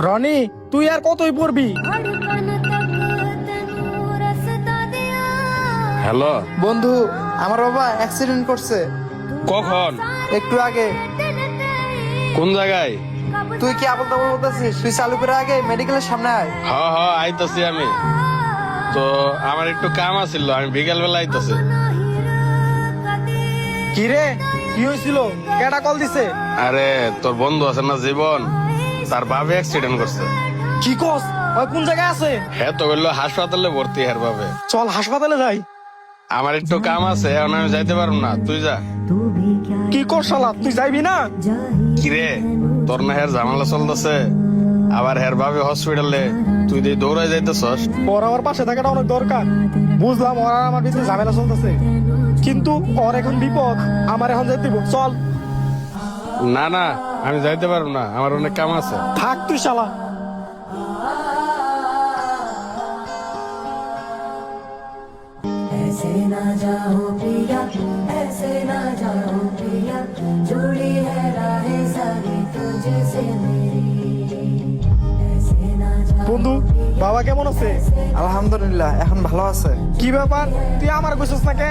রনি, তুই আর কতই পড়বি? হ্যালো, বন্ধু, আমার বাবা অ্যাক্সিডেন্ট করছে কখন? একটু আগে। কোন জায়গায়? তুই কি আবল তাবল বলতেছিস? তুই চালু করে আগে মেডিকেলের সামনে আয়। আইতাছি আমি। তো আমার একটু কাম আছিল, আমি বিকেল বেলা আইতাছি। কি রে, কি হয়েছিল? কেডা কল দিছে? আরে তোর বন্ধু আছে না জীবন, তার বাবে অ্যাক্সিডেন্ট করছে। কি কস? ওই কোন জায়গায় আছে? হ্যাঁ তো বললো হাসপাতালে ভর্তি এর ভাবে। চল হাসপাতালে যাই। আমার একটু কাম আছে, এখন আমি যাইতে পারবো না, তুই যা। কি কর শালা, তুই যাইবি না? কিরে, তোর না হের ঝামেলা চলতেছে, আবার হের ভাবে হসপিটালে, তুই দিয়ে দৌড়াই যাইতেছস। ওর আমার পাশে থাকাটা অনেক দরকার। বুঝলাম ওর আর আমার ভিতরে ঝামেলা চলতেছে, কিন্তু ওর এখন বিপদ, আমার এখন যাইতে দিব। চল। না না, আমি যাইতে পারবো না, আমার অনেক কাম আছে। থাক তুই শালা। ऐसे ना जाओ पिया, ऐसे ना जाओ पिया, जुड़ी है राहें सारी तुझसे मेरी। ऐसे ना जाओ বন্ধু, বাবা কেমন আছে? আলহামদুলিল্লাহ, এখন ভালো আছে। কি ব্যাপার, তুই আমার কইছস না কে?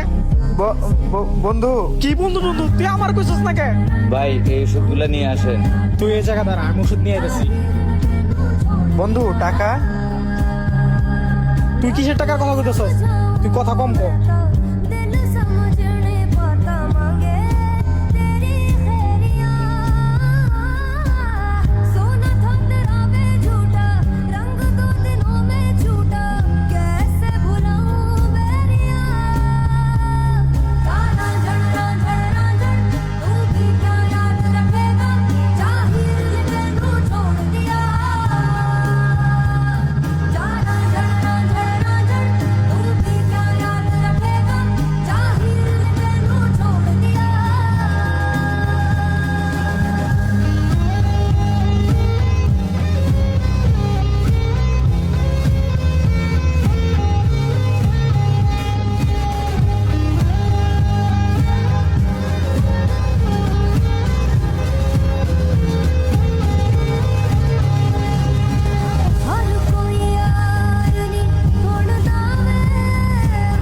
বন্ধু, কি বন্ধু বন্ধু, তুই আমার কইছস না কে? ভাই এই ওষুধগুলা নিয়ে আসেন। তুই এই জায়গা দাঁড়া, আমি ওষুধ নিয়ে এসেছি। বন্ধু টাকা। তুই কিসের টাকার কথা কইতেছস? তুই কথা কম কর। दिल समझने पाता मांगे तेरी खैरियां। सोना था तेरा बेझूठा, रंग दो दिनों में छूटा, कैसे भुलाऊं बैरियां। ताना झड़ना झड़ना झड़, तू भी क्या याद रखेगा, जाहिर ये मैनू छोड़ दिया। ताना झड़ना झड़ना झड़, तू भी क्या याद रखेगा, जाहिर ये मैनू छोड़ दिया। हर कोई यार नी तोड़दा वे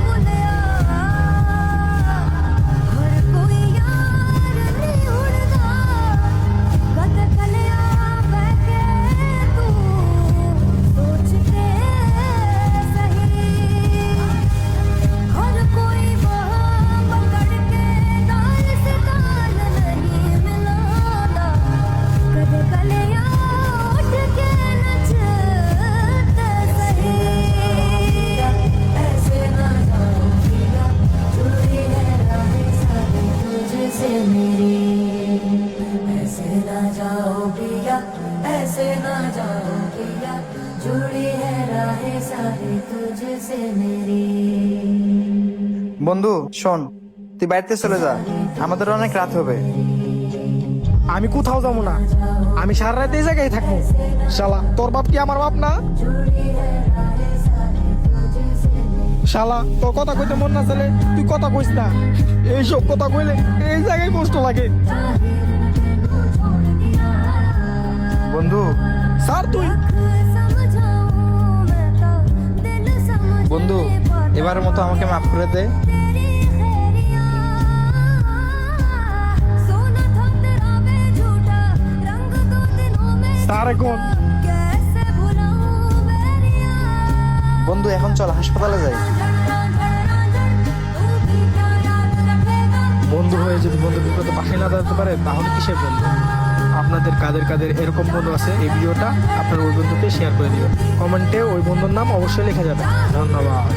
भुलिया, हर कोई यार नी उड़दा, कद कलिया बैठे तू सोच के सही। हर कोई बाह पकड़ के दाल से दाल नहीं मिलाता, कद कलिया उठ के नचते सही। ऐसे ना जाओ पिया, जुड़ी है राहें सारी तुझसे मेरी। ऐसे ना जाओ पिया, ऐसे ना जाओ पिया, जुड़ी है राहें सारी तुझसे मेरी। বন্ধু শোন, তুই বাড়িতে চলে যা, আমাদের অনেক রাত হবে। আমি কোথাও যাবো না, আমি সারা রাত এই জায়গায় থাকবো। শালা, তোর বাপ কি আমার বাপ না? শালা, তোর কথা কইতে মন না চলে, তুই কথা কইস না। এইসব কথা কইলে এই জায়গায় কষ্ট লাগে। বন্ধু, স্যার তুই समझाऊं मैं तो दिल समझ বন্ধু, এবারের মতো আমাকে মাফ করে দে। तेरी खैरियां। सोना था तेरा बेझूठा, रंग दो दिनों में স্যার এখন कैसे भुलाऊं बैरियां। বন্ধু এখন চল হাসপাতালে যাই। झड़ना झड़ना झड़, तू भी क्या याद रखेगा, বন্ধু হয়ে যদি বন্ধু বিপদে পাশে না দাঁড়াতে পারে, তাহলে কিসের বন্ধু? আপনাদের কাদের কাদের এরকম বন্ধু আছে, এই ভিডিওটা আপনার ওই বন্ধুকে শেয়ার করে দিবেন। কমেন্টে ওই বন্ধুর নাম অবশ্যই লেখা যাবে। ধন্যবাদ।